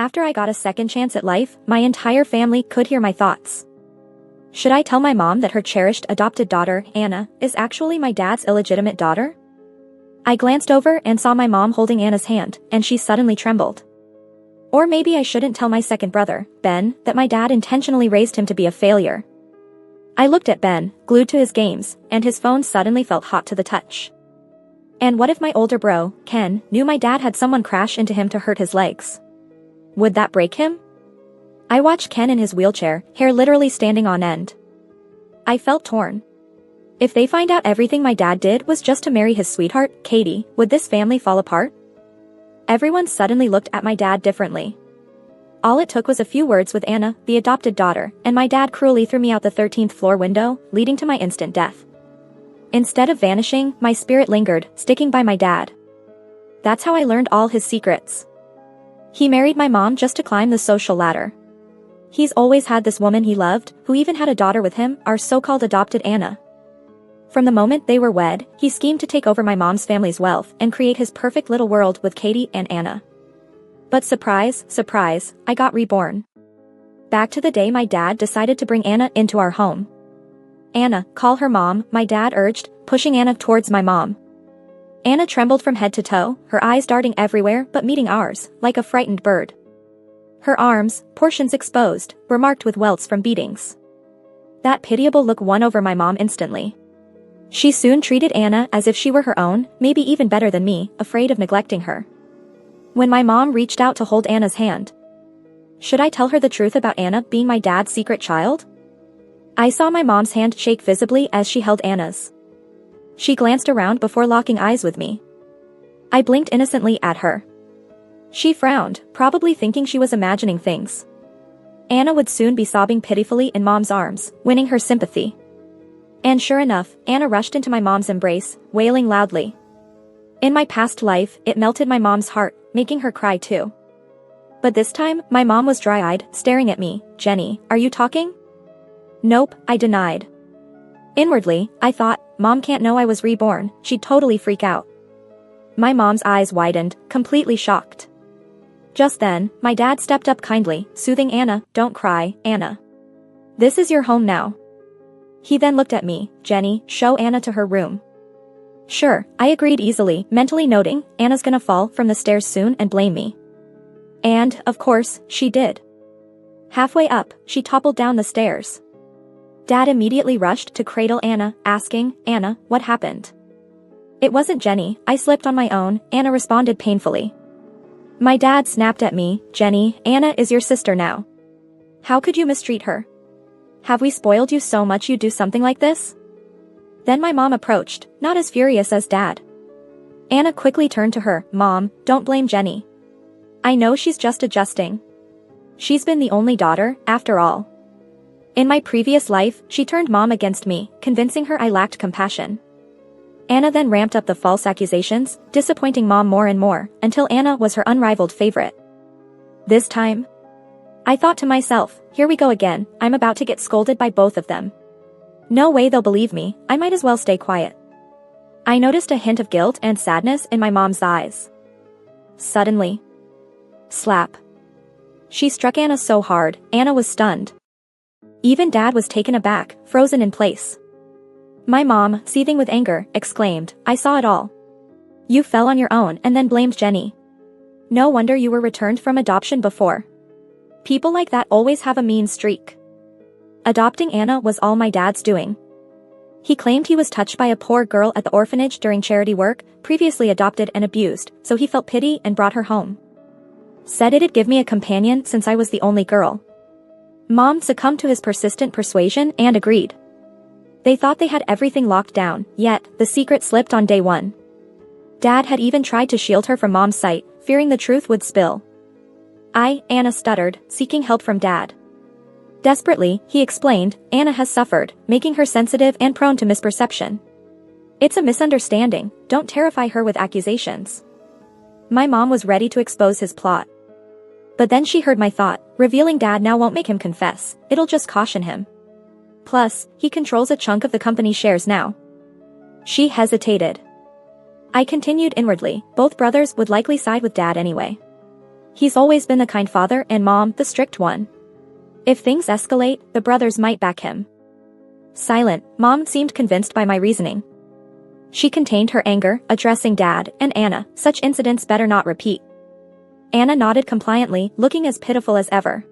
After I got a second chance at life, my entire family could hear my thoughts. Should I tell my mom that her cherished adopted daughter, Anna, is actually my dad's illegitimate daughter? I glanced over and saw my mom holding Anna's hand, and she suddenly trembled. Or maybe I shouldn't tell my second brother, Ben, that my dad intentionally raised him to be a failure. I looked at Ben, glued to his games, and his phone suddenly felt hot to the touch. And what if my older bro, Ken, knew my dad had someone crash into him to hurt his legs? Would that break him? I watched Ken in his wheelchair, hair literally standing on end. I felt torn. If they find out everything my dad did was just to marry his sweetheart, Katie, would this family fall apart? Everyone suddenly looked at my dad differently. All it took was a few words with Anna, the adopted daughter, and my dad cruelly threw me out the 13th floor window, leading to my instant death. Instead of vanishing, my spirit lingered, sticking by my dad. That's how I learned all his secrets. He married my mom just to climb the social ladder. He's always had this woman he loved, who even had a daughter with him, our so-called adopted Anna. From the moment they were wed, he schemed to take over my mom's family's wealth and create his perfect little world with Katie and Anna. But surprise, surprise, I got reborn. Back to the day my dad decided to bring Anna into our home. Anna, call her mom, my dad urged, pushing Anna towards my mom. Anna trembled from head to toe, her eyes darting everywhere but meeting ours, like a frightened bird. Her arms, portions exposed, were marked with welts from beatings. That pitiable look won over my mom instantly. She soon treated Anna as if she were her own, maybe even better than me, afraid of neglecting her. When my mom reached out to hold Anna's hand. Should I tell her the truth about Anna being my dad's secret child? I saw my mom's hand shake visibly as she held Anna's. She glanced around before locking eyes with me. I blinked innocently at her. She frowned, probably thinking she was imagining things. Anna would soon be sobbing pitifully in mom's arms, winning her sympathy. And sure enough, Anna rushed into my mom's embrace, wailing loudly. In my past life, it melted my mom's heart, making her cry too. But this time, my mom was dry-eyed, staring at me. Jenny, are you talking? Nope, I denied. Inwardly, I thought, Mom can't know I was reborn, she'd totally freak out. My mom's eyes widened, completely shocked. Just then, my dad stepped up kindly, soothing Anna, don't cry, Anna. This is your home now. He then looked at me, Jenny, show Anna to her room. Sure, I agreed easily, mentally noting, Anna's gonna fall from the stairs soon and blame me. And, of course, she did. Halfway up, she toppled down the stairs. Dad immediately rushed to cradle Anna, asking, Anna, what happened? It wasn't Jenny, I slipped on my own, Anna responded painfully. My dad snapped at me, Jenny, Anna is your sister now. How could you mistreat her? Have we spoiled you so much you'd do something like this? Then my mom approached, not as furious as Dad. Anna quickly turned to her, Mom, don't blame Jenny. I know she's just adjusting. She's been the only daughter, after all. In my previous life, she turned Mom against me, convincing her I lacked compassion. Anna then ramped up the false accusations, disappointing Mom more and more, until Anna was her unrivaled favorite. This time, I thought to myself, here we go again, I'm about to get scolded by both of them. No way they'll believe me, I might as well stay quiet. I noticed a hint of guilt and sadness in my mom's eyes. Suddenly. Slap. She struck Anna so hard, Anna was stunned. Even Dad was taken aback, frozen in place. My mom, seething with anger, exclaimed, I saw it all. You fell on your own and then blamed Jenny. No wonder you were returned from adoption before. People like that always have a mean streak. Adopting Anna was all my dad's doing. He claimed he was touched by a poor girl at the orphanage during charity work, previously adopted and abused, so he felt pity and brought her home. Said it'd give me a companion since I was the only girl. Mom succumbed to his persistent persuasion and agreed. They thought they had everything locked down, yet, the secret slipped on day one. Dad had even tried to shield her from Mom's sight, fearing the truth would spill. Anna stuttered, seeking help from Dad. Desperately, he explained, Anna has suffered, making her sensitive and prone to misperception. It's a misunderstanding, don't terrify her with accusations. My mom was ready to expose his plot. But then she heard my thought, revealing Dad now won't make him confess, it'll just caution him. Plus, he controls a chunk of the company's shares now. She hesitated. I continued inwardly, both brothers would likely side with Dad anyway. He's always been the kind father and Mom the strict one. If things escalate, the brothers might back him. Silent, Mom seemed convinced by my reasoning. She contained her anger, addressing Dad and Anna, such incidents better not repeat. Anna nodded compliantly, looking as pitiful as ever.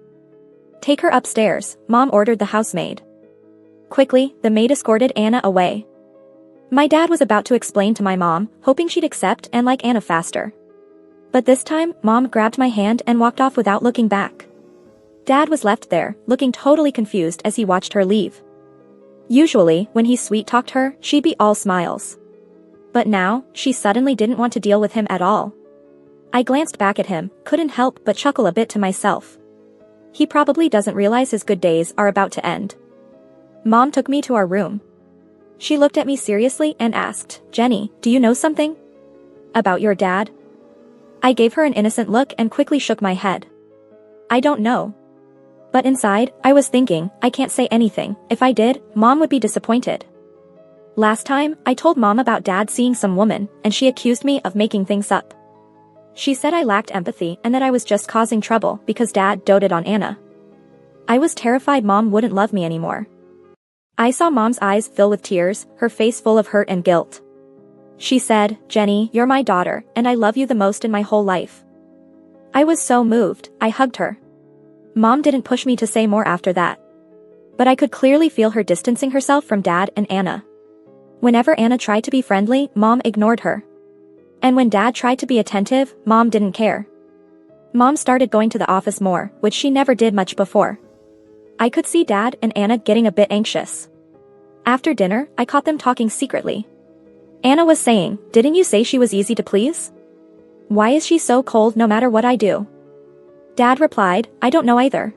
Take her upstairs, Mom ordered the housemaid. Quickly, the maid escorted Anna away. My dad was about to explain to my mom, hoping she'd accept and like Anna faster. But this time, Mom grabbed my hand and walked off without looking back. Dad was left there, looking totally confused as he watched her leave. Usually, when he sweet-talked her, she'd be all smiles. But now, she suddenly didn't want to deal with him at all. I glanced back at him, couldn't help but chuckle a bit to myself. He probably doesn't realize his good days are about to end. Mom took me to our room. She looked at me seriously and asked, Jenny, do you know something? About your dad? I gave her an innocent look and quickly shook my head. I don't know. But inside, I was thinking, I can't say anything. If I did, Mom would be disappointed. Last time, I told Mom about Dad seeing some woman, and she accused me of making things up. She said I lacked empathy and that I was just causing trouble because Dad doted on Anna. I was terrified Mom wouldn't love me anymore. I saw Mom's eyes fill with tears, her face full of hurt and guilt. She said, Jenny, you're my daughter, and I love you the most in my whole life. I was so moved, I hugged her. Mom didn't push me to say more after that. But I could clearly feel her distancing herself from Dad and Anna. Whenever Anna tried to be friendly, Mom ignored her. And when Dad tried to be attentive, Mom didn't care. Mom started going to the office more, which she never did much before. I could see Dad and Anna getting a bit anxious. After dinner, I caught them talking secretly. Anna was saying, didn't you say she was easy to please? Why is she so cold no matter what I do? Dad replied, I don't know either.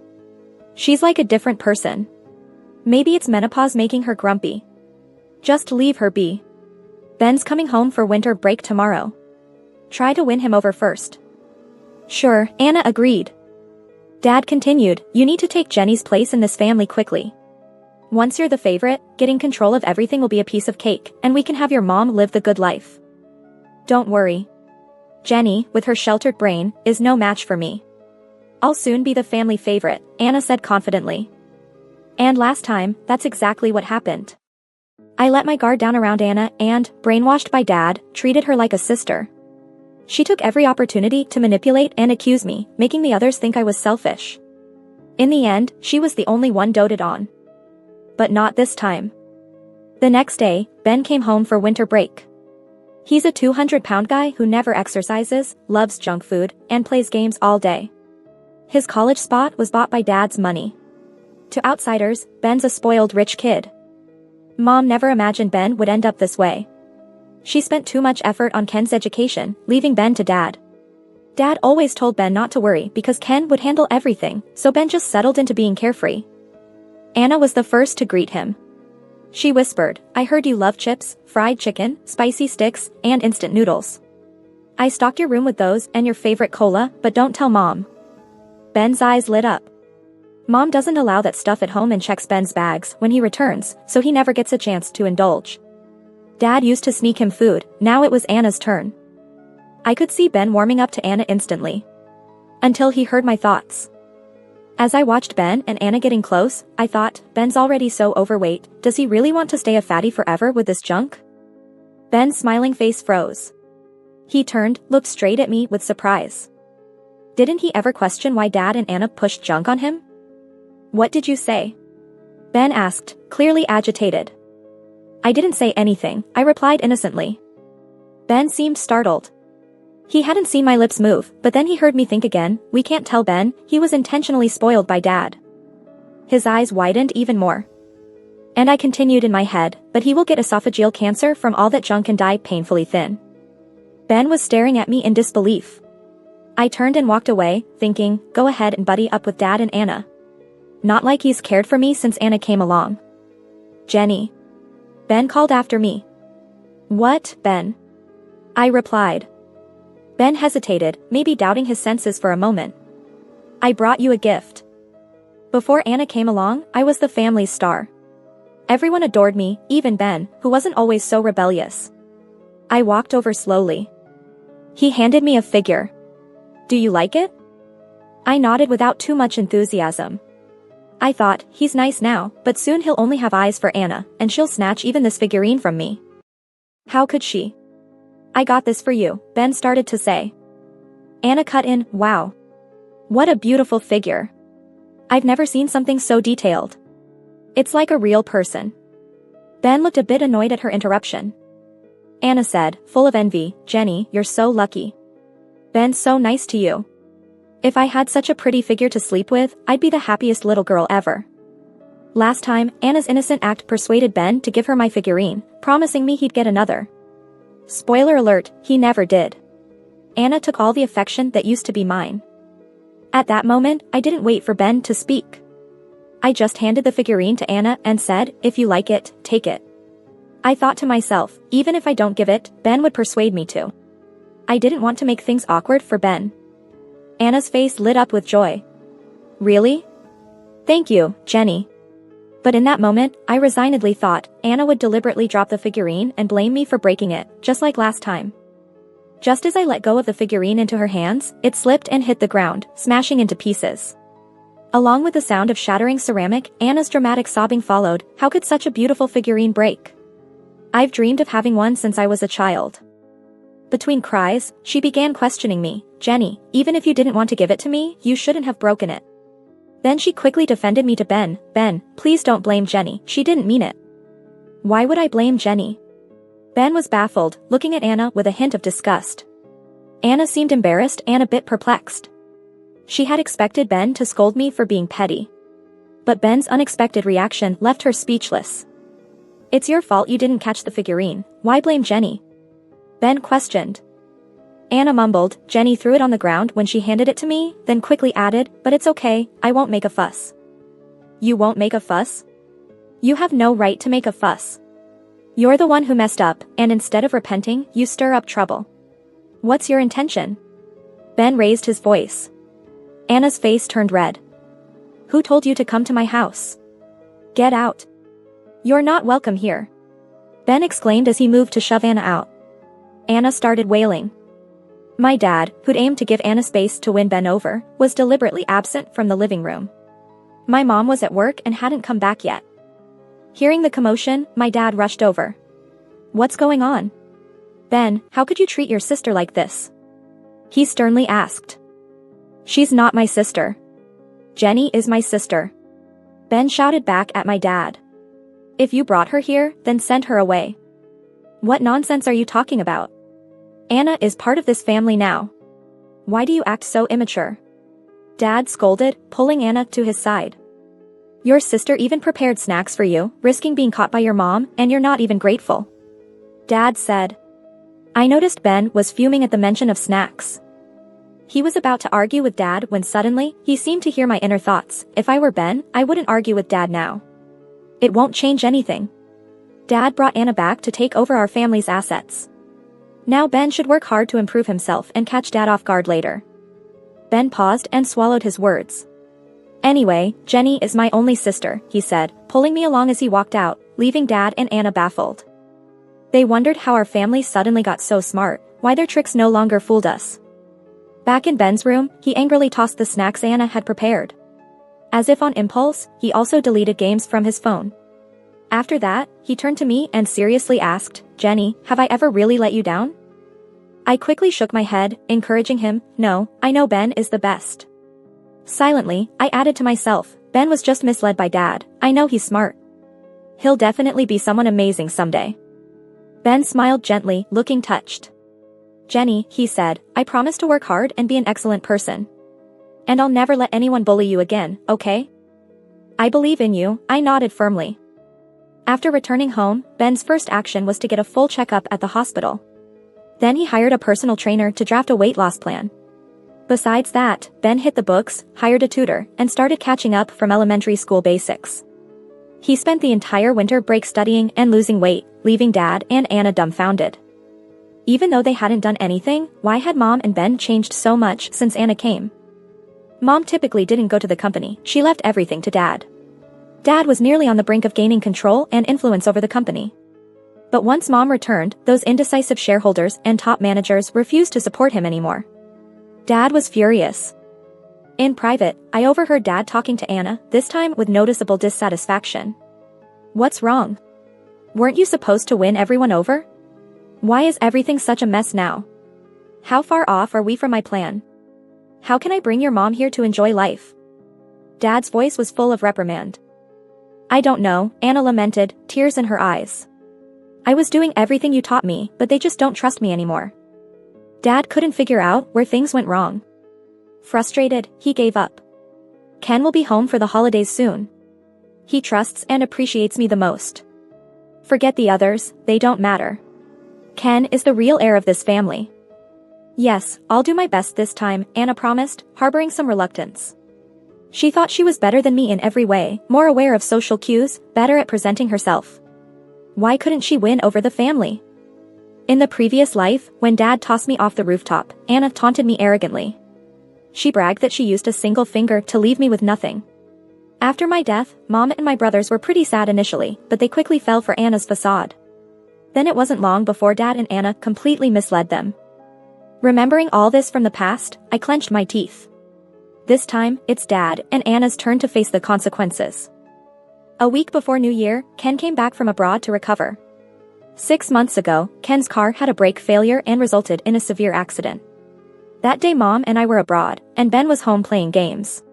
She's like a different person. Maybe it's menopause making her grumpy. Just leave her be. Ben's coming home for winter break tomorrow. Try to win him over first. Sure, Anna agreed. Dad continued, you need to take Jenny's place in this family quickly. Once you're the favorite, getting control of everything will be a piece of cake, and we can have your mom live the good life. Don't worry. Jenny, with her sheltered brain, is no match for me. I'll soon be the family favorite, Anna said confidently. And last time, that's exactly what happened. I let my guard down around Anna and, brainwashed by Dad, treated her like a sister. She took every opportunity to manipulate and accuse me, making the others think I was selfish. In the end, she was the only one doted on. But not this time. The next day, Ben came home for winter break. He's a 200-pound guy who never exercises, loves junk food, and plays games all day. His college spot was bought by Dad's money. To outsiders, Ben's a spoiled rich kid. Mom never imagined Ben would end up this way. She spent too much effort on Ken's education, leaving Ben to Dad. Dad always told Ben not to worry because Ken would handle everything, so Ben just settled into being carefree. Anna was the first to greet him. She whispered, I heard you love chips, fried chicken, spicy sticks, and instant noodles. I stocked your room with those and your favorite cola, but don't tell Mom. Ben's eyes lit up. Mom doesn't allow that stuff at home and checks Ben's bags when he returns, so he never gets a chance to indulge. Dad used to sneak him food, now it was Anna's turn. I could see Ben warming up to Anna instantly. Until he heard my thoughts. As I watched Ben and Anna getting close, I thought, Ben's already so overweight, does he really want to stay a fatty forever with this junk? Ben's smiling face froze. He turned, looked straight at me with surprise. Didn't he ever question why Dad and Anna pushed junk on him? What did you say? Ben asked, clearly agitated. I didn't say anything, I replied innocently. Ben seemed startled. He hadn't seen my lips move, but then he heard me think again, we can't tell Ben, he was intentionally spoiled by Dad. His eyes widened even more. And I continued in my head, but he will get esophageal cancer from all that junk and die painfully thin. Ben was staring at me in disbelief. I turned and walked away, thinking, go ahead and buddy up with Dad and Anna. Not like he's cared for me since Anna came along. Jenny. Ben called after me. What, Ben? I replied. Ben hesitated, maybe doubting his senses for a moment. I brought you a gift. Before Anna came along, I was the family's star. Everyone adored me, even Ben, who wasn't always so rebellious. I walked over slowly. He handed me a figure. Do you like it? I nodded without too much enthusiasm. I thought, he's nice now, but soon he'll only have eyes for Anna, and she'll snatch even this figurine from me. How could she? I got this for you, Ben started to say. Anna cut in, wow. What a beautiful figure. I've never seen something so detailed. It's like a real person. Ben looked a bit annoyed at her interruption. Anna said, full of envy, Jenny, you're so lucky. Ben's so nice to you. If I had such a pretty figure to sleep with, I'd be the happiest little girl ever. Last time, Anna's innocent act persuaded Ben to give her my figurine, promising me he'd get another. Spoiler alert, he never did. Anna took all the affection that used to be mine. At that moment, I didn't wait for Ben to speak. I just handed the figurine to Anna and said, if you like it, take it. I thought to myself, even if I don't give it, Ben would persuade me to. I didn't want to make things awkward for Ben. Anna's face lit up with joy. Really? Thank you, Jenny. But in that moment, I resignedly thought Anna would deliberately drop the figurine and blame me for breaking it, just like last time. Just as I let go of the figurine into her hands, it slipped and hit the ground, smashing into pieces. Along with the sound of shattering ceramic, Anna's dramatic sobbing followed. How could such a beautiful figurine break? I've dreamed of having one since I was a child. Between cries, she began questioning me. Jenny, even if you didn't want to give it to me, you shouldn't have broken it. Then she quickly defended me to Ben. Ben, please don't blame Jenny, she didn't mean it. Why would I blame Jenny? Ben was baffled, looking at Anna with a hint of disgust. Anna seemed embarrassed and a bit perplexed. She had expected Ben to scold me for being petty. But Ben's unexpected reaction left her speechless. It's your fault you didn't catch the figurine, why blame Jenny? Ben questioned. Anna mumbled, Jenny threw it on the ground when she handed it to me, then quickly added, but it's okay, I won't make a fuss. You won't make a fuss? You have no right to make a fuss. You're the one who messed up, and instead of repenting, you stir up trouble. What's your intention? Ben raised his voice. Anna's face turned red. Who told you to come to my house? Get out. You're not welcome here. Ben exclaimed as he moved to shove Anna out. Anna started wailing. My dad, who'd aimed to give Anna space to win Ben over, was deliberately absent from the living room. My mom was at work and hadn't come back yet. Hearing the commotion, my dad rushed over. What's going on? Ben, how could you treat your sister like this? He sternly asked. She's not my sister. Jenny is my sister. Ben shouted back at my dad. If you brought her here, then send her away. What nonsense are you talking about? Anna is part of this family now. Why do you act so immature? Dad scolded, pulling Anna to his side. Your sister even prepared snacks for you, risking being caught by your mom, and you're not even grateful. Dad said. I noticed Ben was fuming at the mention of snacks. He was about to argue with Dad when suddenly, he seemed to hear my inner thoughts. If I were Ben, I wouldn't argue with Dad now. It won't change anything. Dad brought Anna back to take over our family's assets. Now Ben should work hard to improve himself and catch Dad off guard later. Ben paused and swallowed his words. Anyway, Jenny is my only sister, he said, pulling me along as he walked out, leaving Dad and Anna baffled. They wondered how our family suddenly got so smart, why their tricks no longer fooled us. Back in Ben's room, he angrily tossed the snacks Anna had prepared. As if on impulse, he also deleted games from his phone. After that, he turned to me and seriously asked, Jenny, have I ever really let you down? I quickly shook my head, encouraging him, no, I know Ben is the best. Silently, I added to myself, Ben was just misled by Dad, I know he's smart. He'll definitely be someone amazing someday. Ben smiled gently, looking touched. Jenny, he said, I promise to work hard and be an excellent person. And I'll never let anyone bully you again, okay? I believe in you, I nodded firmly. After returning home, Ben's first action was to get a full checkup at the hospital. Then he hired a personal trainer to draft a weight loss plan. Besides that, Ben hit the books, hired a tutor, and started catching up from elementary school basics. He spent the entire winter break studying and losing weight, leaving Dad and Anna dumbfounded. Even though they hadn't done anything, why had Mom and Ben changed so much since Anna came? Mom typically didn't go to the company, she left everything to Dad. Dad was nearly on the brink of gaining control and influence over the company. But once Mom returned, those indecisive shareholders and top managers refused to support him anymore. Dad was furious. In private, I overheard Dad talking to Anna, this time with noticeable dissatisfaction. What's wrong? Weren't you supposed to win everyone over? Why is everything such a mess now? How far off are we from my plan? How can I bring your mom here to enjoy life? Dad's voice was full of reprimand. I don't know, Anna lamented, tears in her eyes. I was doing everything you taught me, but they just don't trust me anymore. Dad couldn't figure out where things went wrong. Frustrated, he gave up. Ken will be home for the holidays soon. He trusts and appreciates me the most. Forget the others, they don't matter. Ken is the real heir of this family. Yes, I'll do my best this time, Anna promised, harboring some reluctance. She thought she was better than me in every way, more aware of social cues, better at presenting herself. Why couldn't she win over the family? In the previous life, when Dad tossed me off the rooftop, Anna taunted me arrogantly. She bragged that she used a single finger to leave me with nothing. After my death, Mom and my brothers were pretty sad initially, but they quickly fell for Anna's facade. Then it wasn't long before Dad and Anna completely misled them. Remembering all this from the past, I clenched my teeth. This time, it's Dad and Anna's turn to face the consequences. A week before New Year, Ken came back from abroad to recover. 6 months ago, Ken's car had a brake failure and resulted in a severe accident. That day Mom and I were abroad, and Ben was home playing games.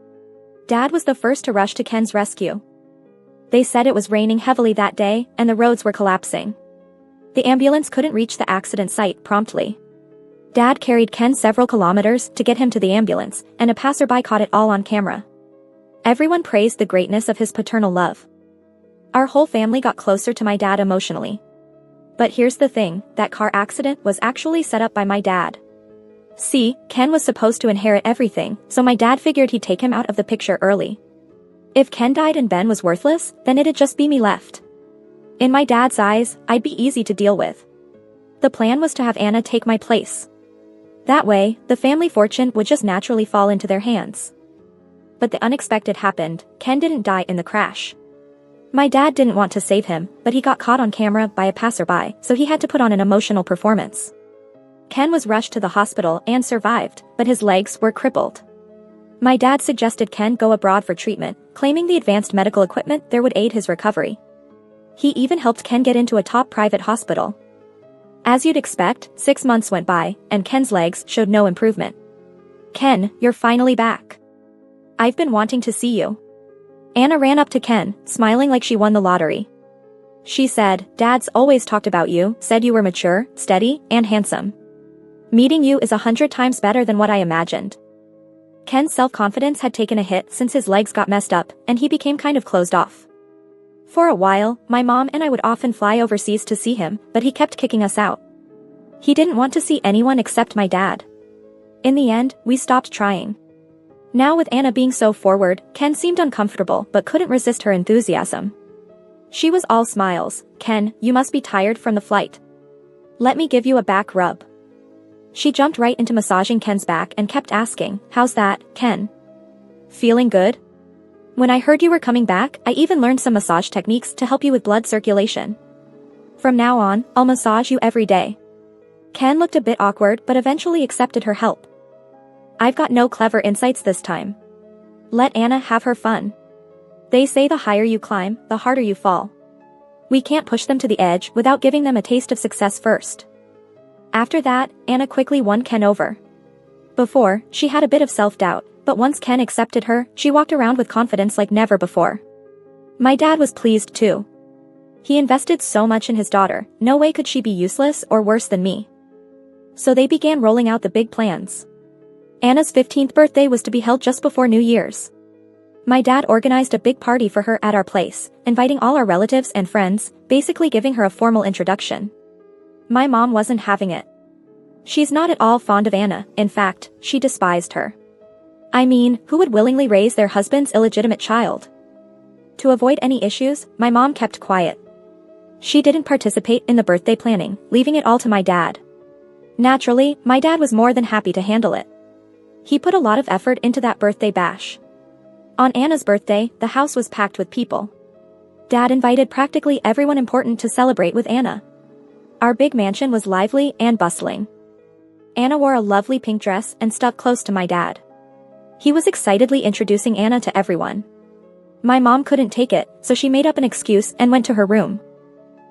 Dad was the first to rush to Ken's rescue. They said it was raining heavily that day, and the roads were collapsing. The ambulance couldn't reach the accident site promptly. Dad carried Ken several kilometers to get him to the ambulance, and a passerby caught it all on camera. Everyone praised the greatness of his paternal love. Our whole family got closer to my dad emotionally. But here's the thing, that car accident was actually set up by my dad. See, Ken was supposed to inherit everything, so my dad figured he'd take him out of the picture early. If Ken died and Ben was worthless, then it'd just be me left. In my dad's eyes, I'd be easy to deal with. The plan was to have Anna take my place. That way, the family fortune would just naturally fall into their hands. But the unexpected happened, Ken didn't die in the crash. My dad didn't want to save him, but he got caught on camera by a passerby, so he had to put on an emotional performance. Ken was rushed to the hospital and survived, but his legs were crippled. My dad suggested Ken go abroad for treatment, claiming the advanced medical equipment there would aid his recovery. He even helped Ken get into a top private hospital. As you'd expect, 6 months went by, and Ken's legs showed no improvement. Ken, you're finally back. I've been wanting to see you. Anna ran up to Ken, smiling like she won the lottery. She said, Dad's always talked about you, said you were mature, steady, and handsome. Meeting you is 100 times better than what I imagined. Ken's self-confidence had taken a hit since his legs got messed up, and he became kind of closed off. For a while, my mom and I would often fly overseas to see him, but he kept kicking us out. He didn't want to see anyone except my dad. In the end, we stopped trying. Now with Anna being so forward, Ken seemed uncomfortable but couldn't resist her enthusiasm. She was all smiles. Ken, you must be tired from the flight. Let me give you a back rub. She jumped right into massaging Ken's back and kept asking, how's that, Ken? Feeling good? When I heard you were coming back, I even learned some massage techniques to help you with blood circulation. From now on, I'll massage you every day. Ken looked a bit awkward but eventually accepted her help. I've got no clever insights this time. Let Anna have her fun. They say the higher you climb, the harder you fall. We can't push them to the edge without giving them a taste of success first. After that, Anna quickly won Ken over. Before, she had a bit of self-doubt, but once Ken accepted her, she walked around with confidence like never before. My dad was pleased too. He invested so much in his daughter, no way could she be useless or worse than me. So they began rolling out the big plans. Anna's 15th birthday was to be held just before New Year's. My dad organized a big party for her at our place, inviting all our relatives and friends, basically giving her a formal introduction. My mom wasn't having it. She's not at all fond of Anna, in fact, she despised her. I mean, who would willingly raise their husband's illegitimate child? To avoid any issues, my mom kept quiet. She didn't participate in the birthday planning, leaving it all to my dad. Naturally, my dad was more than happy to handle it. He put a lot of effort into that birthday bash. On Anna's birthday, the house was packed with people. Dad invited practically everyone important to celebrate with Anna. Our big mansion was lively and bustling. Anna wore a lovely pink dress and stuck close to my dad. He was excitedly introducing Anna to everyone. My mom couldn't take it, so she made up an excuse and went to her room.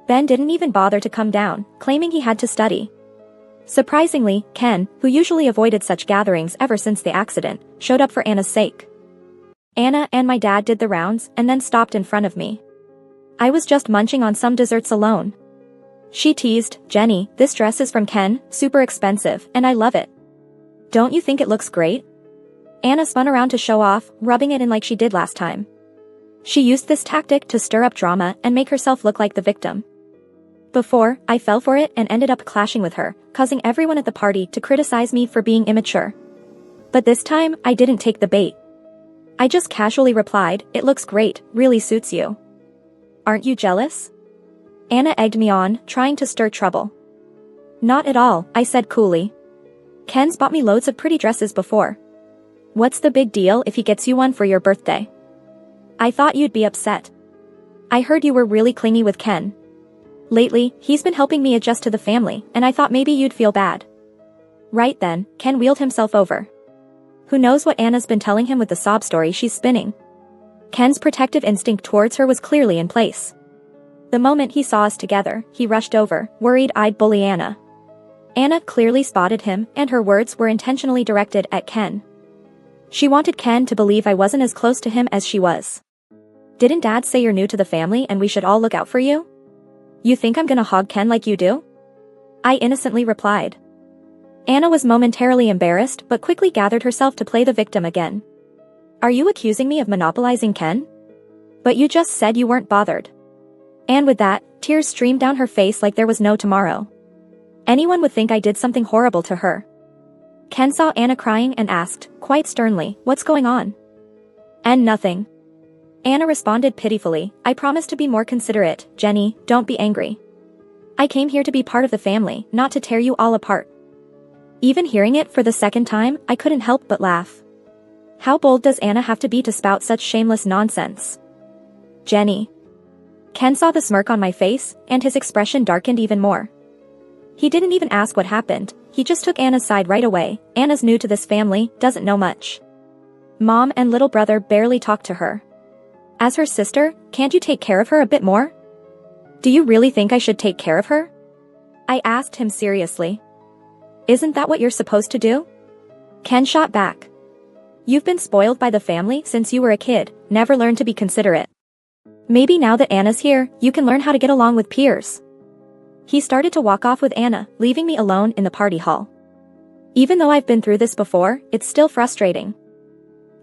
Ben didn't even bother to come down, claiming he had to study. Surprisingly, Ken, who usually avoided such gatherings ever since the accident, showed up for Anna's sake. Anna and my dad did the rounds and then stopped in front of me. I was just munching on some desserts alone. She teased, "Jenny, this dress is from Ken, super expensive, and I love it. Don't you think it looks great?" Anna spun around to show off, rubbing it in like she did last time. She used this tactic to stir up drama and make herself look like the victim. Before, I fell for it and ended up clashing with her, causing everyone at the party to criticize me for being immature. But this time, I didn't take the bait. I just casually replied, "It looks great, really suits you. Aren't you jealous?" Anna egged me on, trying to stir trouble. "Not at all," I said coolly. "Ken's bought me loads of pretty dresses before. What's the big deal if he gets you one for your birthday? I thought you'd be upset. I heard you were really clingy with Ken. Lately, he's been helping me adjust to the family, and I thought maybe you'd feel bad." Right then, Ken wheeled himself over. Who knows what Anna's been telling him with the sob story she's spinning? Ken's protective instinct towards her was clearly in place. The moment he saw us together, he rushed over, worried-eyed bully Anna. Anna clearly spotted him, and her words were intentionally directed at Ken. She wanted Ken to believe I wasn't as close to him as she was. "Didn't Dad say you're new to the family and we should all look out for you? You think I'm gonna hog Ken like you do?" I innocently replied. Anna was momentarily embarrassed but quickly gathered herself to play the victim again. "Are you accusing me of monopolizing Ken? But you just said you weren't bothered." And with that, tears streamed down her face like there was no tomorrow. Anyone would think I did something horrible to her. Ken saw Anna crying and asked, quite sternly, "What's going on?" "And nothing." Anna responded pitifully, "I promise to be more considerate, Jenny, don't be angry. I came here to be part of the family, not to tear you all apart." Even hearing it for the second time, I couldn't help but laugh. How bold does Anna have to be to spout such shameless nonsense? "Jenny." Ken saw the smirk on my face, and his expression darkened even more. He didn't even ask what happened, he just took Anna's side right away. "Anna's new to this family, doesn't know much. Mom and little brother barely talk to her. As her sister, can't you take care of her a bit more? Do you really think I should take care of her?" I asked him seriously. "Isn't that what you're supposed to do?" Ken shot back. "You've been spoiled by the family since you were a kid, never learned to be considerate. Maybe now that Anna's here, you can learn how to get along with peers." He started to walk off with Anna, leaving me alone in the party hall. Even though I've been through this before, it's still frustrating.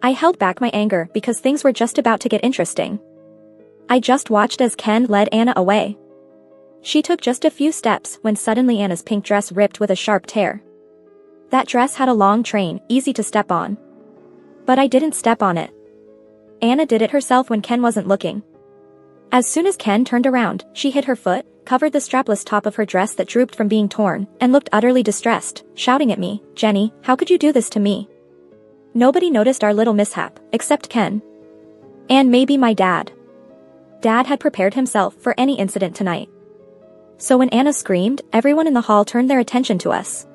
I held back my anger because things were just about to get interesting. I just watched as Ken led Anna away. She took just a few steps when suddenly Anna's pink dress ripped with a sharp tear. That dress had a long train, easy to step on. But I didn't step on it. Anna did it herself when Ken wasn't looking. As soon as Ken turned around, she hit her foot, covered the strapless top of her dress that drooped from being torn, and looked utterly distressed, shouting at me, "Jenny, how could you do this to me?" Nobody noticed our little mishap, except Ken. And maybe my dad. Dad had prepared himself for any incident tonight. So when Anna screamed, everyone in the hall turned their attention to us.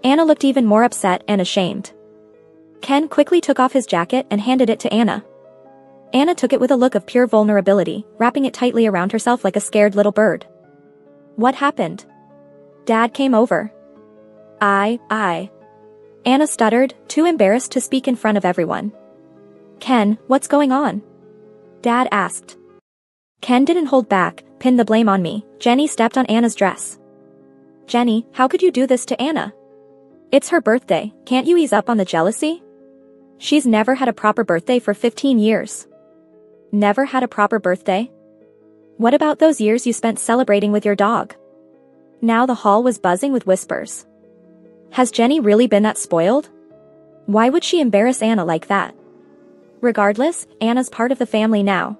Anna looked even more upset and ashamed. Ken quickly took off his jacket and handed it to Anna. Anna took it with a look of pure vulnerability, wrapping it tightly around herself like a scared little bird. "What happened?" "Dad came over." I. Anna stuttered, too embarrassed to speak in front of everyone. "Ken, what's going on?" Dad asked. Ken didn't hold back, pinned the blame on me. "Jenny stepped on Anna's dress." "Jenny, how could you do this to Anna? It's her birthday, can't you ease up on the jealousy? She's never had a proper birthday for 15 years. Never had a proper birthday? What about those years you spent celebrating with your dog?" Now the hall was buzzing with whispers. Has Jenny really been that spoiled? Why would she embarrass Anna like that? Regardless, Anna's part of the family now.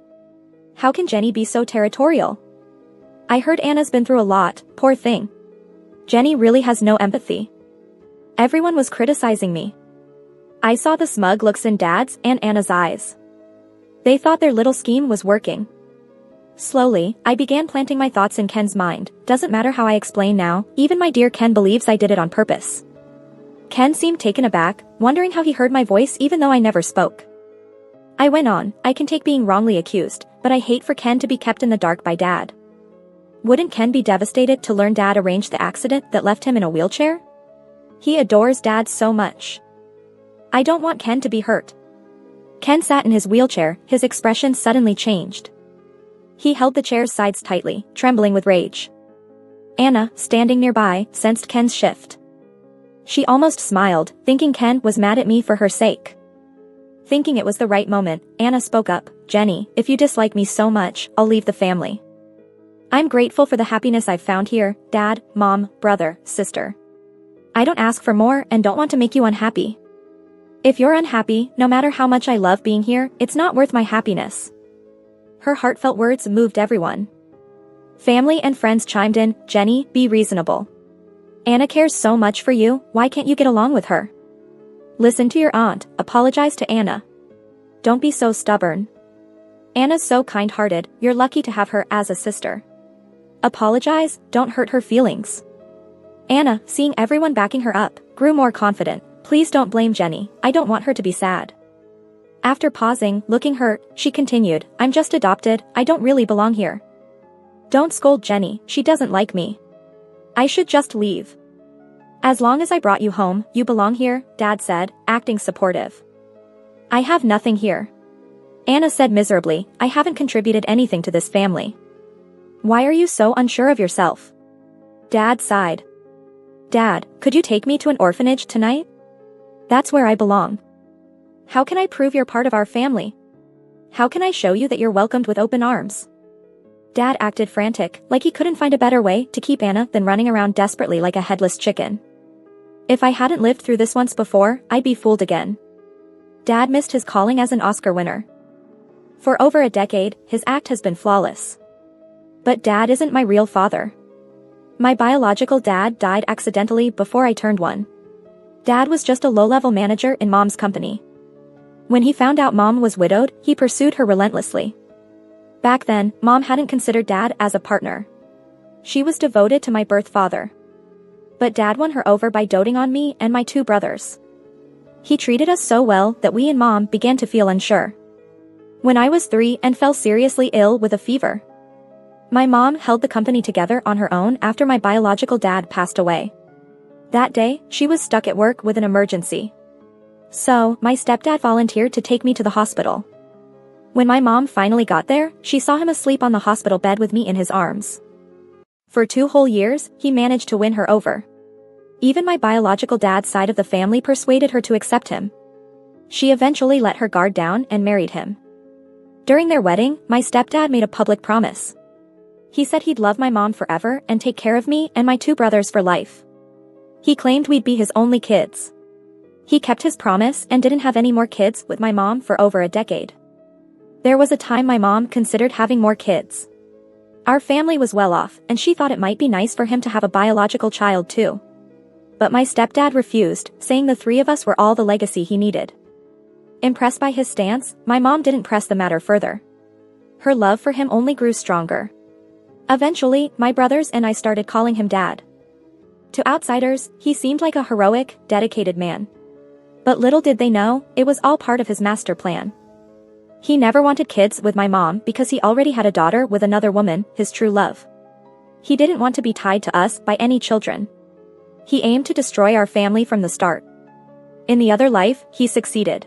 How can Jenny be so territorial? I heard Anna's been through a lot, poor thing. Jenny really has no empathy. Everyone was criticizing me. I saw the smug looks in Dad's and Anna's eyes. They thought their little scheme was working. Slowly, I began planting my thoughts in Ken's mind. Doesn't matter how I explain now, even my dear Ken believes I did it on purpose. Ken seemed taken aback, wondering how he heard my voice even though I never spoke. I went on, I can take being wrongly accused, but I hate for Ken to be kept in the dark by Dad. Wouldn't Ken be devastated to learn Dad arranged the accident that left him in a wheelchair? He adores Dad so much. I don't want Ken to be hurt. Ken sat in his wheelchair, his expression suddenly changed. He held the chair's sides tightly, trembling with rage. Anna, standing nearby, sensed Ken's shift. She almost smiled, thinking Ken was mad at me for her sake. Thinking it was the right moment, Anna spoke up, Jenny, if you dislike me so much, I'll leave the family. I'm grateful for the happiness I've found here, Dad, Mom, brother, sister. I don't ask for more and don't want to make you unhappy. If you're unhappy, no matter how much I love being here, it's not worth my happiness. Her heartfelt words moved everyone. Family and friends chimed in, Jenny, be reasonable. Anna cares so much for you, why can't you get along with her? Listen to your aunt, apologize to Anna. Don't be so stubborn. Anna's so kind-hearted, you're lucky to have her as a sister. Apologize, don't hurt her feelings. Anna, seeing everyone backing her up, grew more confident. Please don't blame Jenny, I don't want her to be sad. After pausing, looking hurt, she continued, I'm just adopted, I don't really belong here. Don't scold Jenny, she doesn't like me. I should just leave. As long as I brought you home, you belong here, Dad said, acting supportive. I have nothing here. Anna said miserably, I haven't contributed anything to this family. Why are you so unsure of yourself? Dad sighed. Dad, could you take me to an orphanage tonight? That's where I belong. How can I prove you're part of our family? How can I show you that you're welcomed with open arms? Dad acted frantic, like he couldn't find a better way to keep Anna than running around desperately like a headless chicken. If I hadn't lived through this once before, I'd be fooled again. Dad missed his calling as an Oscar winner. For over a decade, his act has been flawless. But Dad isn't my real father. My biological dad died accidentally before I turned 1. Dad was just a low-level manager in Mom's company. When he found out Mom was widowed, he pursued her relentlessly. Back then, Mom hadn't considered Dad as a partner. She was devoted to my birth father. But Dad won her over by doting on me and my 2 brothers. He treated us so well that we and Mom began to feel unsure. When I was 3 and fell seriously ill with a fever. My mom held the company together on her own after my biological dad passed away. That day, she was stuck at work with an emergency. So, my stepdad volunteered to take me to the hospital. When my mom finally got there, she saw him asleep on the hospital bed with me in his arms. For 2 whole years, he managed to win her over. Even my biological dad's side of the family persuaded her to accept him. She eventually let her guard down and married him. During their wedding, my stepdad made a public promise. He said he'd love my mom forever and take care of me and my 2 brothers for life. He claimed we'd be his only kids. He kept his promise and didn't have any more kids with my mom for over a decade. There was a time my mom considered having more kids. Our family was well off, and she thought it might be nice for him to have a biological child too. But my stepdad refused, saying the 3 of us were all the legacy he needed. Impressed by his stance, my mom didn't press the matter further. Her love for him only grew stronger. Eventually, my brothers and I started calling him Dad. To outsiders, he seemed like a heroic, dedicated man. But little did they know, it was all part of his master plan. He never wanted kids with my mom because he already had a daughter with another woman, his true love. He didn't want to be tied to us by any children. He aimed to destroy our family from the start. In the other life, he succeeded.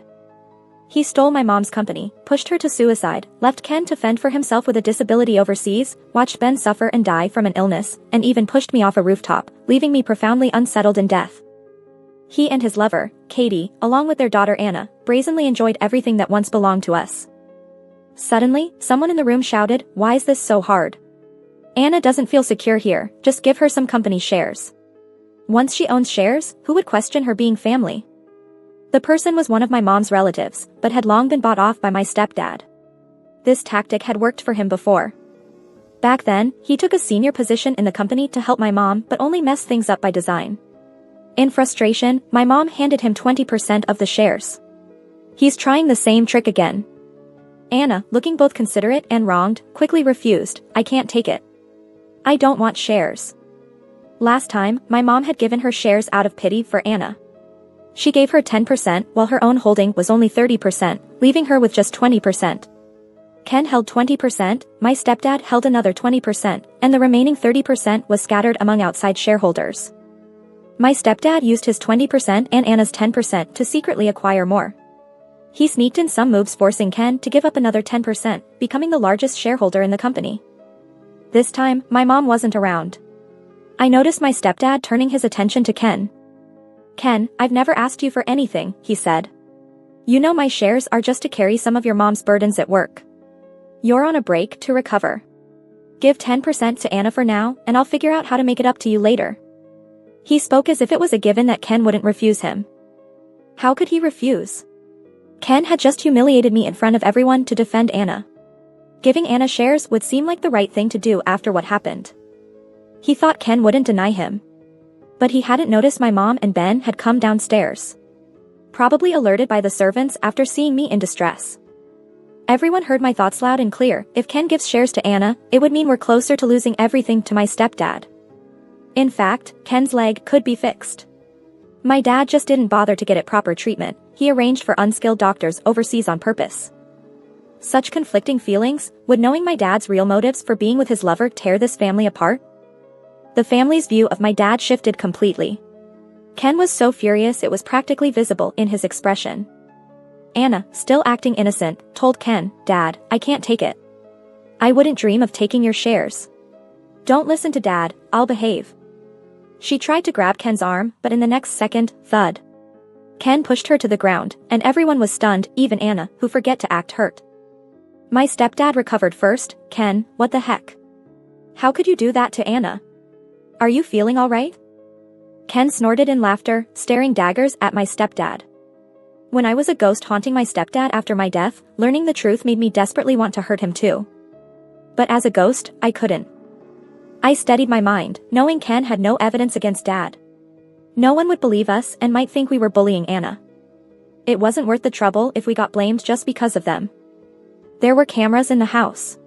He stole my mom's company, pushed her to suicide, left Ken to fend for himself with a disability overseas, watched Ben suffer and die from an illness, and even pushed me off a rooftop, leaving me profoundly unsettled in death. He and his lover, Katie, along with their daughter Anna, brazenly enjoyed everything that once belonged to us. Suddenly, someone in the room shouted, "Why is this so hard? Anna doesn't feel secure here, just give her some company shares." Once she owns shares, who would question her being family? The person was one of my mom's relatives, but had long been bought off by my stepdad. This tactic had worked for him before. Back then, he took a senior position in the company to help my mom but only messed things up by design. In frustration, my mom handed him 20% of the shares. He's trying the same trick again. Anna, looking both considerate and wronged, quickly refused, "I can't take it. I don't want shares." Last time, my mom had given her shares out of pity for Anna. She gave her 10% while her own holding was only 30%, leaving her with just 20%. Ken held 20%, my stepdad held another 20%, and the remaining 30% was scattered among outside shareholders. My stepdad used his 20% and Anna's 10% to secretly acquire more. He sneaked in some moves forcing Ken to give up another 10%, becoming the largest shareholder in the company. This time, my mom wasn't around. I noticed my stepdad turning his attention to Ken. "Ken, I've never asked you for anything," he said. "You know my shares are just to carry some of your mom's burdens at work. You're on a break to recover. Give 10% to Anna for now, and I'll figure out how to make it up to you later." He spoke as if it was a given that Ken wouldn't refuse him. How could he refuse? Ken had just humiliated me in front of everyone to defend Anna. Giving Anna shares would seem like the right thing to do after what happened. He thought Ken wouldn't deny him. But he hadn't noticed my mom and Ben had come downstairs. Probably alerted by the servants after seeing me in distress. Everyone heard my thoughts loud and clear. If Ken gives shares to Anna, it would mean we're closer to losing everything to my stepdad. In fact, Ken's leg could be fixed. My dad just didn't bother to get it proper treatment. He arranged for unskilled doctors overseas on purpose. Such conflicting feelings, would knowing my dad's real motives for being with his lover tear this family apart? The family's view of my dad shifted completely. Ken was so furious it was practically visible in his expression. Anna, still acting innocent, told Ken, "Dad, I can't take it. I wouldn't dream of taking your shares. Don't listen to Dad, I'll behave." She tried to grab Ken's arm, but in the next second, thud. Ken pushed her to the ground, and everyone was stunned, even Anna, who forgot to act hurt. My stepdad recovered first. "Ken, what the heck? How could you do that to Anna? Are you feeling all right?" Ken snorted in laughter, staring daggers at my stepdad. When I was a ghost haunting my stepdad after my death, learning the truth made me desperately want to hurt him too. But as a ghost, I couldn't. I steadied my mind, knowing Ken had no evidence against Dad. No one would believe us and might think we were bullying Anna. It wasn't worth the trouble if we got blamed just because of them. There were cameras in the house.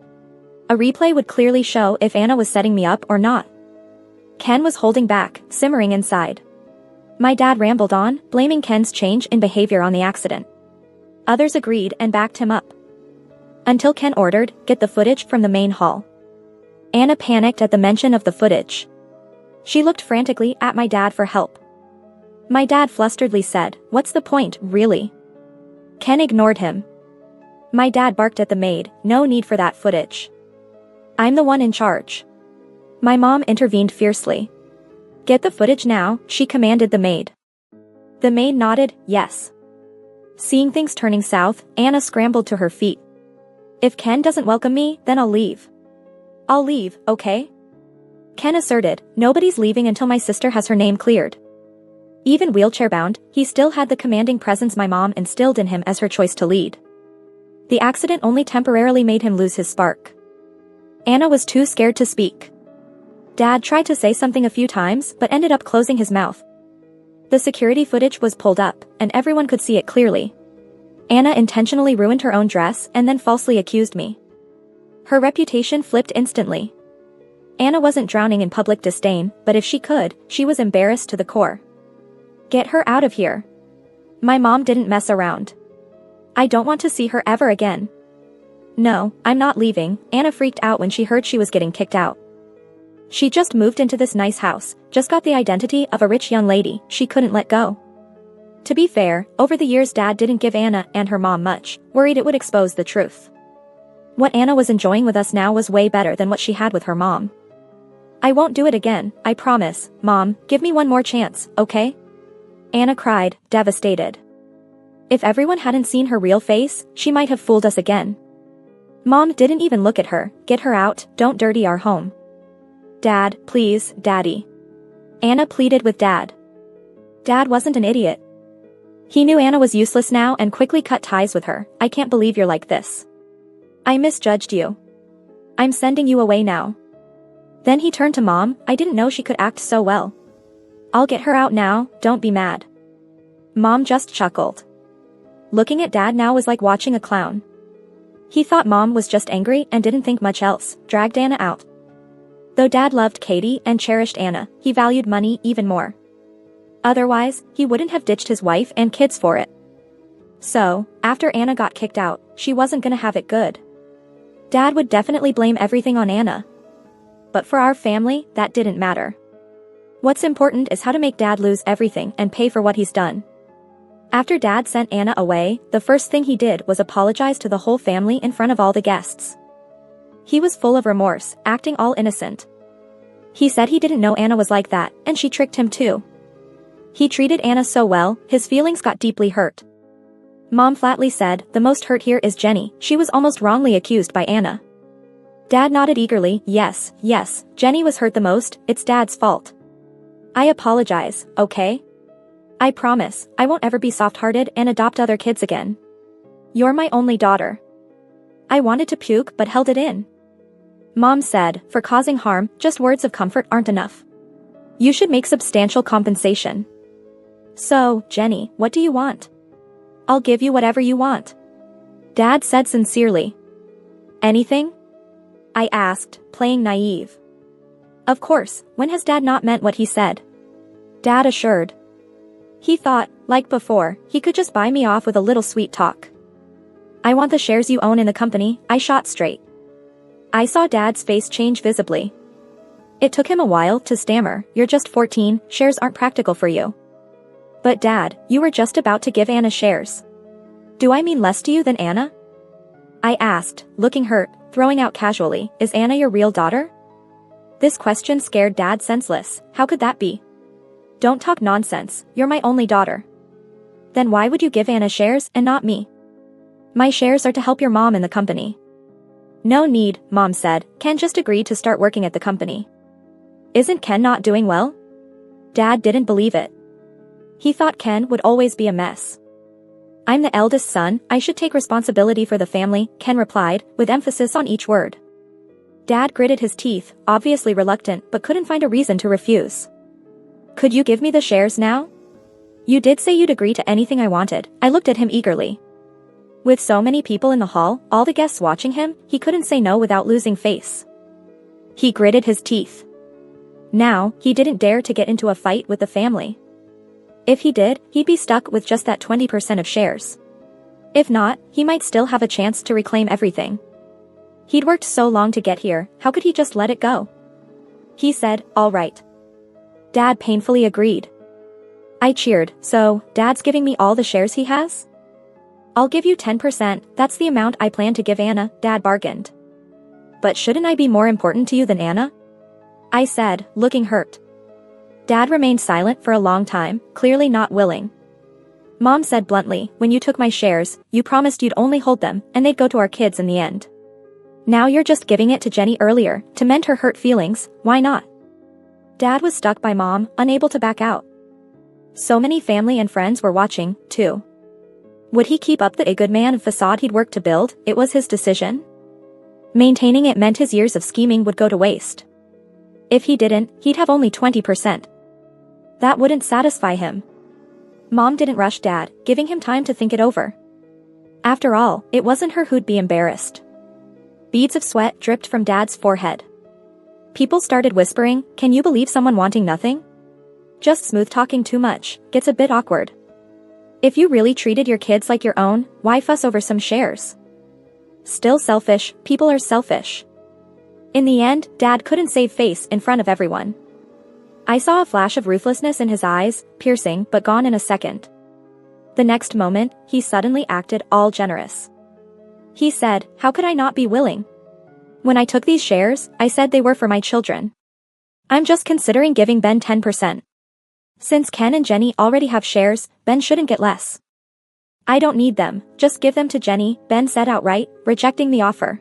A replay would clearly show if Anna was setting me up or not. Ken was holding back, simmering inside. My dad rambled on, blaming Ken's change in behavior on the accident. Others agreed and backed him up. Until Ken ordered, "Get the footage from the main hall." Anna panicked at the mention of the footage. She looked frantically at my dad for help. My dad flusteredly said, "What's the point, really?" Ken ignored him. My dad barked at the maid, "No need for that footage. I'm the one in charge." My mom intervened fiercely. "Get the footage now," she commanded the maid. The maid nodded, yes. Seeing things turning south, Anna scrambled to her feet. "If Ken doesn't welcome me, then I'll leave. I'll leave, okay?" Ken asserted, "Nobody's leaving until my sister has her name cleared." Even wheelchair-bound, he still had the commanding presence my mom instilled in him as her choice to lead. The accident only temporarily made him lose his spark. Anna was too scared to speak. Dad tried to say something a few times but ended up closing his mouth. The security footage was pulled up, and everyone could see it clearly. Anna intentionally ruined her own dress and then falsely accused me. Her reputation flipped instantly. Anna wasn't drowning in public disdain, but if she could, she was embarrassed to the core. "Get her out of here." My mom didn't mess around. "I don't want to see her ever again." "No, I'm not leaving." Anna freaked out when she heard she was getting kicked out. She just moved into this nice house, just got the identity of a rich young lady, she couldn't let go. To be fair, over the years Dad didn't give Anna and her mom much, worried it would expose the truth. What Anna was enjoying with us now was way better than what she had with her mom. "I won't do it again, I promise. Mom, give me one more chance, okay?" Anna cried, devastated. If everyone hadn't seen her real face, she might have fooled us again. Mom didn't even look at her. "Get her out, don't dirty our home." "Dad, please, Daddy." Anna pleaded with Dad. Dad wasn't an idiot. He knew Anna was useless now and quickly cut ties with her. "I can't believe you're like this. I misjudged you. I'm sending you away now." Then he turned to Mom. "I didn't know she could act so well. I'll get her out now, don't be mad." Mom just chuckled. Looking at Dad now was like watching a clown. He thought Mom was just angry and didn't think much else, dragged Anna out. Though Dad loved Katie and cherished Anna, he valued money even more. Otherwise, he wouldn't have ditched his wife and kids for it. So, after Anna got kicked out, she wasn't gonna have it good. Dad would definitely blame everything on Anna. But for our family, that didn't matter. What's important is how to make Dad lose everything and pay for what he's done. After Dad sent Anna away, the first thing he did was apologize to the whole family in front of all the guests. He was full of remorse, acting all innocent. He said he didn't know Anna was like that, and she tricked him too. He treated Anna so well, his feelings got deeply hurt. Mom flatly said, "The most hurt here is Jenny, she was almost wrongly accused by Anna." Dad nodded eagerly, yes, Jenny was hurt the most, it's Dad's fault. I apologize, okay? I promise, I won't ever be soft-hearted and adopt other kids again. You're my only daughter. I wanted to puke but held it in. Mom said, for causing harm, just words of comfort aren't enough. You should make substantial compensation. So, Jenny, what do you want? I'll give you whatever you want. Dad said sincerely. Anything? I asked, playing naive. Of course, when has Dad not meant what he said? Dad assured. He thought, like before, he could just buy me off with a little sweet talk. I want the shares you own in the company, I shot straight. I saw Dad's face change visibly. It took him a while to stammer, you're just 14, shares aren't practical for you. But Dad, you were just about to give Anna shares. Do I mean less to you than Anna? I asked, looking hurt, throwing out casually, is Anna your real daughter? This question scared Dad senseless, how could that be? Don't talk nonsense, you're my only daughter. Then why would you give Anna shares and not me? My shares are to help your mom in the company. No need, Mom said, Ken just agreed to start working at the company. Isn't Ken not doing well? Dad didn't believe it. He thought Ken would always be a mess. I'm the eldest son, I should take responsibility for the family, Ken replied, with emphasis on each word. Dad gritted his teeth, obviously reluctant but couldn't find a reason to refuse. Could you give me the shares now? You did say you'd agree to anything I wanted, I looked at him eagerly. With so many people in the hall, all the guests watching him, he couldn't say no without losing face. He gritted his teeth. Now, he didn't dare to get into a fight with the family. If he did, he'd be stuck with just that 20% of shares. If not, he might still have a chance to reclaim everything. He'd worked so long to get here, how could he just let it go? He said, all right. Dad painfully agreed. I cheered, so, Dad's giving me all the shares he has? I'll give you 10%, that's the amount I plan to give Anna, Dad bargained. But shouldn't I be more important to you than Anna? I said, looking hurt. Dad remained silent for a long time, clearly not willing. Mom said bluntly, when you took my shares, you promised you'd only hold them, and they'd go to our kids in the end. Now you're just giving it to Jenny earlier, to mend her hurt feelings, why not? Dad was stuck by Mom, unable to back out. So many family and friends were watching, too. Would he keep up the good man facade he'd worked to build? It was his decision. Maintaining it meant his years of scheming would go to waste. If he didn't, he'd have only 20%. That wouldn't satisfy him. Mom didn't rush Dad, giving him time to think it over. After all, it wasn't her who'd be embarrassed. Beads of sweat dripped from Dad's forehead. People started whispering, can you believe someone wanting nothing? Just smooth-talking too much, gets a bit awkward. If you really treated your kids like your own, why fuss over some shares? Still selfish, people are selfish. In the end, Dad couldn't save face in front of everyone. I saw a flash of ruthlessness in his eyes, piercing but gone in a second. The next moment, he suddenly acted all generous. He said, how could I not be willing? When I took these shares, I said they were for my children. I'm just considering giving Ben 10%. Since Ken and Jenny already have shares, Ben shouldn't get less. I don't need them, just give them to Jenny, Ben said outright, rejecting the offer.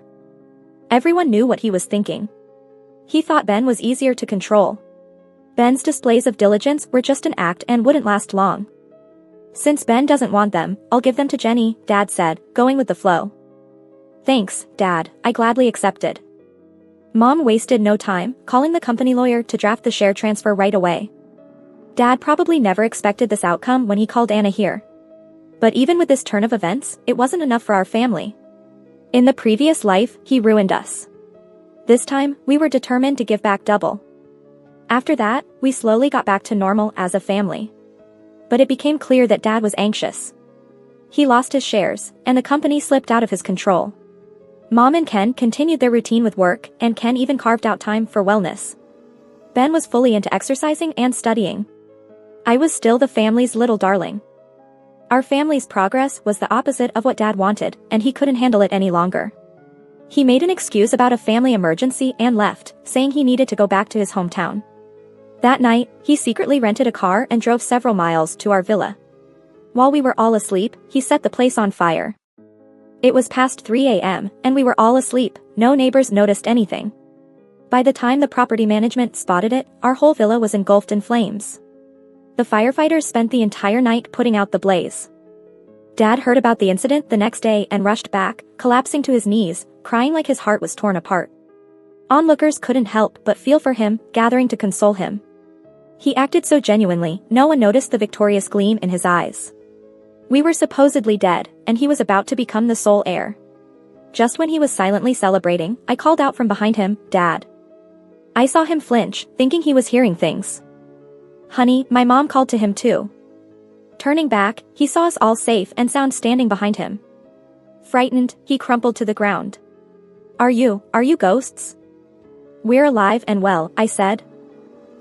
Everyone knew what he was thinking. He thought Ben was easier to control. Ben's displays of diligence were just an act and wouldn't last long. Since Ben doesn't want them, I'll give them to Jenny, Dad said, going with the flow. Thanks, Dad, I gladly accepted. Mom wasted no time, calling the company lawyer to draft the share transfer right away. Dad probably never expected this outcome when he called Anna here. But even with this turn of events, it wasn't enough for our family. In the previous life, he ruined us. This time, we were determined to give back double. After that, we slowly got back to normal as a family. But it became clear that Dad was anxious. He lost his shares, and the company slipped out of his control. Mom and Ken continued their routine with work, and Ken even carved out time for wellness. Ben was fully into exercising and studying. I was still the family's little darling. Our family's progress was the opposite of what Dad wanted, and he couldn't handle it any longer. He made an excuse about a family emergency and left, saying he needed to go back to his hometown. That night, he secretly rented a car and drove several miles to our villa. While we were all asleep, he set the place on fire. It was past 3 a.m., and we were all asleep. No neighbors noticed anything. By the time the property management spotted it, our whole villa was engulfed in flames. The firefighters spent the entire night putting out the blaze. Dad heard about the incident the next day and rushed back, collapsing to his knees, crying like his heart was torn apart. Onlookers couldn't help but feel for him, gathering to console him. He acted so genuinely, no one noticed the victorious gleam in his eyes. We were supposedly dead, and he was about to become the sole heir. Just when he was silently celebrating, I called out from behind him, "Dad." I saw him flinch, thinking he was hearing things. "Honey," my mom called to him too. Turning back, he saw us all safe and sound standing behind him. Frightened, he crumpled to the ground. Are you ghosts?" "We're alive and well," I said.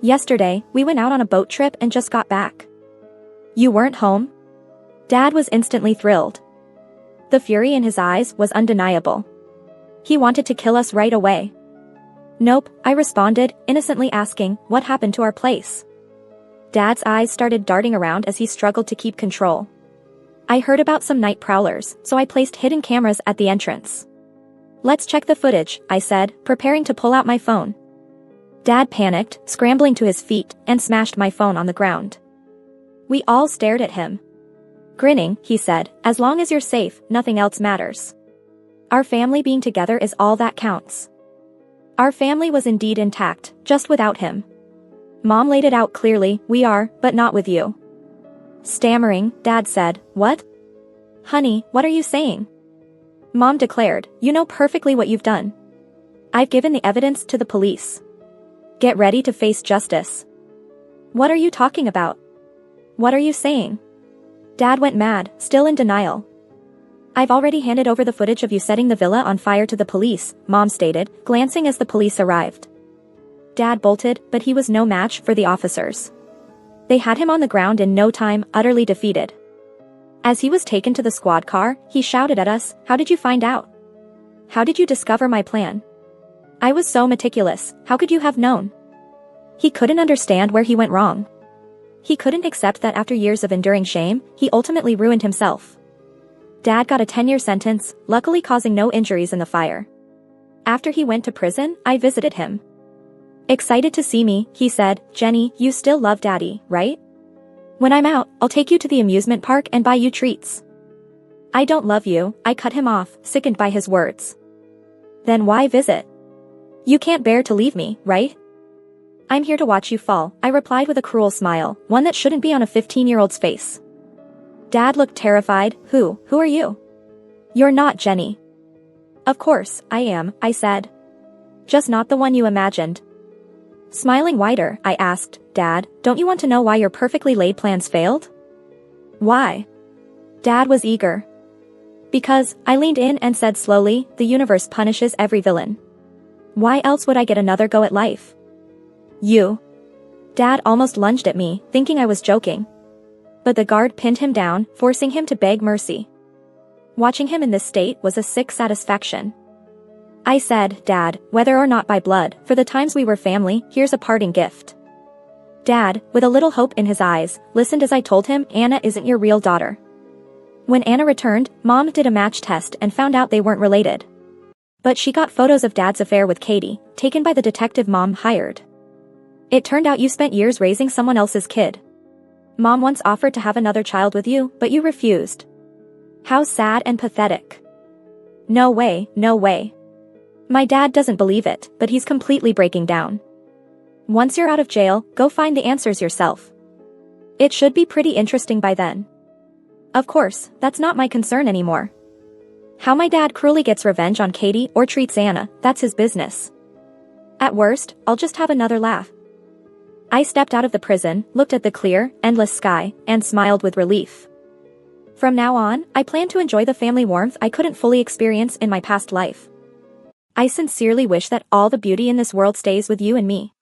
"Yesterday, we went out on a boat trip and just got back." "You weren't home?" Dad was instantly thrilled. The fury in his eyes was undeniable. He wanted to kill us right away. "Nope," I responded, innocently asking, "What happened to our place?" Dad's eyes started darting around as he struggled to keep control. "I heard about some night prowlers, so I placed hidden cameras at the entrance." "Let's check the footage," I said, preparing to pull out my phone. Dad panicked, scrambling to his feet, and smashed my phone on the ground. We all stared at him. Grinning, he said, "As long as you're safe, nothing else matters. Our family being together is all that counts." Our family was indeed intact, just without him. Mom laid it out clearly, "We are, but not with you." Stammering, Dad said, "What?" "Honey, what are you saying?" Mom declared, "You know perfectly what you've done. I've given the evidence to the police. Get ready to face justice." "What are you talking about? What are you saying?" Dad went mad, still in denial. "I've already handed over the footage of you setting the villa on fire to the police," Mom stated, glancing as the police arrived. Dad bolted, but he was no match for the officers. They had him on the ground in no time, utterly defeated. As he was taken to the squad car, he shouted at us, "How did you find out? How did you discover my plan? I was so meticulous, how could you have known?" He couldn't understand where he went wrong. He couldn't accept that after years of enduring shame, he ultimately ruined himself. Dad got a 10-year sentence, luckily causing no injuries in the fire. After he went to prison, I visited him. "Excited to see me," he said, "Jenny, you still love Daddy, right? When I'm out, I'll take you to the amusement park and buy you treats." "I don't love you," I cut him off, sickened by his words. "Then why visit? You can't bear to leave me, right?" "I'm here to watch you fall," I replied with a cruel smile, one that shouldn't be on a 15-year-old's face. Dad looked terrified. Who are you?" "You're not Jenny." "Of course, I am," I said. "Just not the one you imagined." Smiling wider, I asked, "Dad, don't you want to know why your perfectly laid plans failed?" "Why?" Dad was eager. "Because," I leaned in and said slowly, "the universe punishes every villain. Why else would I get another go at life?" "You." Dad almost lunged at me, thinking I was joking. But the guard pinned him down, forcing him to beg mercy. Watching him in this state was a sick satisfaction. I said, "Dad, whether or not by blood, for the times we were family, here's a parting gift." Dad, with a little hope in his eyes, listened as I told him, "Anna isn't your real daughter." When Anna returned, Mom did a match test and found out they weren't related. But she got photos of Dad's affair with Katie, taken by the detective Mom hired. "It turned out you spent years raising someone else's kid. Mom once offered to have another child with you, but you refused. How sad and pathetic." "No way, no way." My dad doesn't believe it, but he's completely breaking down. "Once you're out of jail, go find the answers yourself. It should be pretty interesting by then." Of course, that's not my concern anymore. How my dad cruelly gets revenge on Katie or treats Anna, that's his business. At worst, I'll just have another laugh. I stepped out of the prison, looked at the clear, endless sky, and smiled with relief. From now on, I plan to enjoy the family warmth I couldn't fully experience in my past life. I sincerely wish that all the beauty in this world stays with you and me.